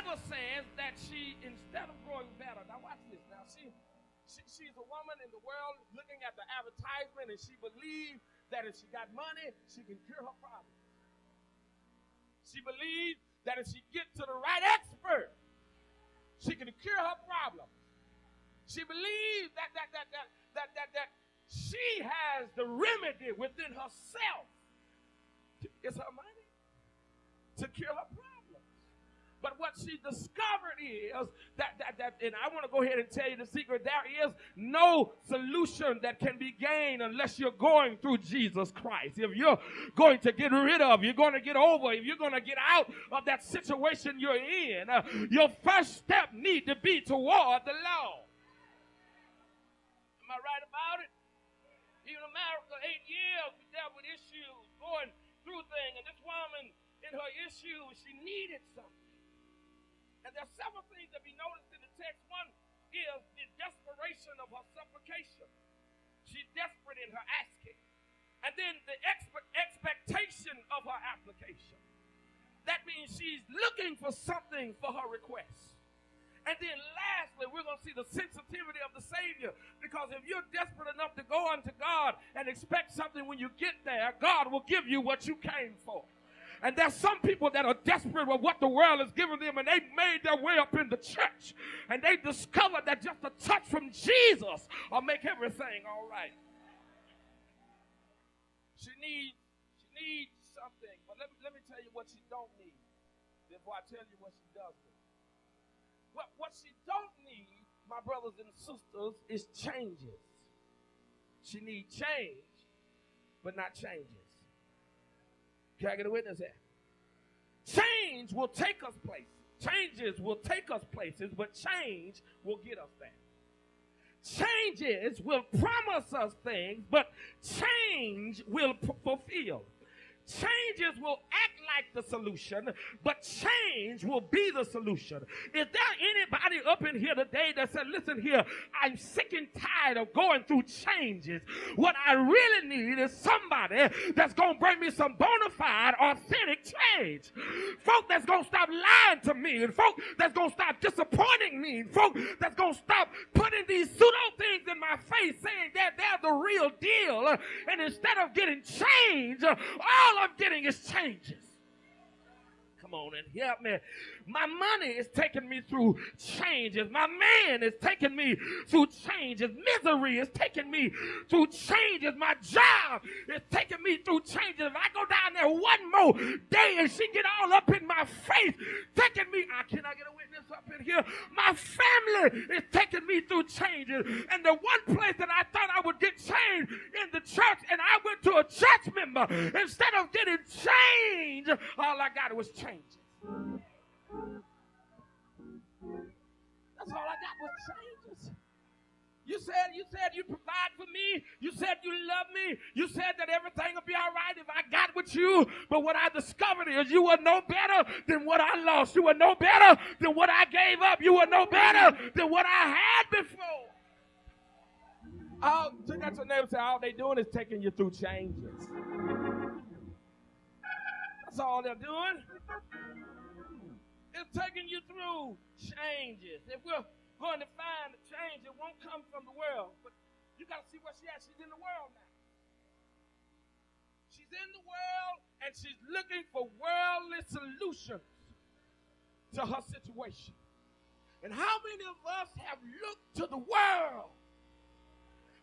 Bible says that she, instead of growing better, now watch this. Now she's a woman in the world looking at the advertisement, and she believes that if she got money, she can cure her problem. She believes that if she gets to the right expert, she can cure her problem. She believes that she has the remedy within herself. It's her money to cure her problem. But what she discovered is that and I want to go ahead and tell you the secret, there is no solution that can be gained unless you're going through Jesus Christ. If you're going to get rid of, you're going to get over, if you're going to get out of that situation you're in, your first step need to be toward the Lord. Am I right about it? Even in America, 8 years, we dealt with issues, going through things, and this woman, in her issue, she needed something. And there's several things that we noticed in the text. One is the desperation of her supplication. She's desperate in her asking. And then the expectation of her application. That means she's looking for something for her request. And then lastly, we're going to see the sensitivity of the Savior. Because if you're desperate enough to go unto God and expect something when you get there, God will give you what you came for. And there's some people that are desperate with what the world has given them, and they made their way up in the church. And they discovered that just a touch from Jesus will make everything all right. She needs something. But let me tell you what she don't need before I tell you what she does need. What she don't need, my brothers and sisters, is changes. She needs change, but not changes. Can I get a witness here? Change will take us places. Changes will take us places, but change will get us there. Changes will promise us things, but change will fulfill. Changes will act like the solution, but change will be the solution. Is there anybody up in here today that said, listen here, I'm sick and tired of going through changes. What I really need is somebody that's going to bring me some bona fide, authentic change. Folk that's going to stop lying to me, and folk that's going to stop disappointing me, and folk that's going to stop putting these pseudo things in my face saying that they're the real deal. And instead of getting change, all I'm getting is changes. Come on and help me. My money is taking me through changes. My man is taking me through changes. Misery is taking me through changes. My job is taking me through changes. If I go down there one more day and she get all up in my face, taking me, can I get a witness up in here? My family is taking me through changes. And the one place that I thought I would get change in the church, and I went to a church member, instead of getting change, all I got was changes. That's all I got was changes. You said you provide for me. You said you love me. You said that everything will be all right if I got with you. But what I discovered is you were no better than what I lost. You were no better than what I gave up. You were no better than what I had before. Look at your neighbor and say, all they doing is taking you through changes. That's all they're doing. It's taking you through changes. If we're going to find a change, it won't come from the world. But you got to see where she's at. She's in the world now. She's in the world, and she's looking for worldly solutions to her situation. And how many of us have looked to the world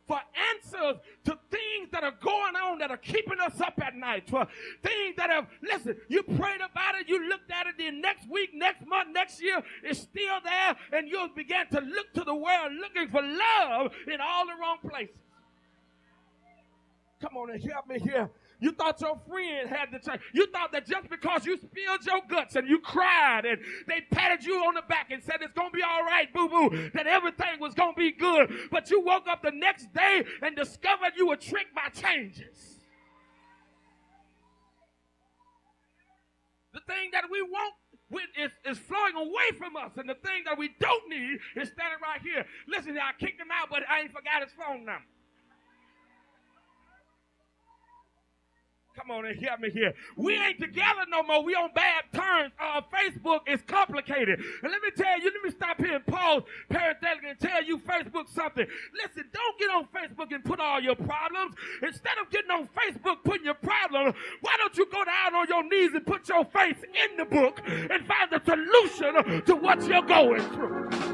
for answers to things that are going on that are keeping us up at night, for things that have, listen, you prayed about it, you looked at it, then next week, next month, next year, it's still there, and you'll begin to look to the world looking for love in all the wrong places. Come on and help me here. You thought your friend had the change. You thought that just because you spilled your guts and you cried and they patted you on the back and said it's going to be all right, boo-boo, that everything was going to be good. But you woke up the next day and discovered you were tricked by changes. The thing that we want is flowing away from us, and the thing that we don't need is standing right here. Listen, I kicked him out, but I ain't forgot his phone number. Come Come on and help me here. We ain't together no more. We on bad terms. Facebook is complicated. And let me tell you, let me stop here and pause parenthetically and tell you Facebook something. Listen, don't get on Facebook and put all your problems. Instead of getting on Facebook putting your problem, why don't you go down on your knees and put your face in the book and find the solution to what you're going through?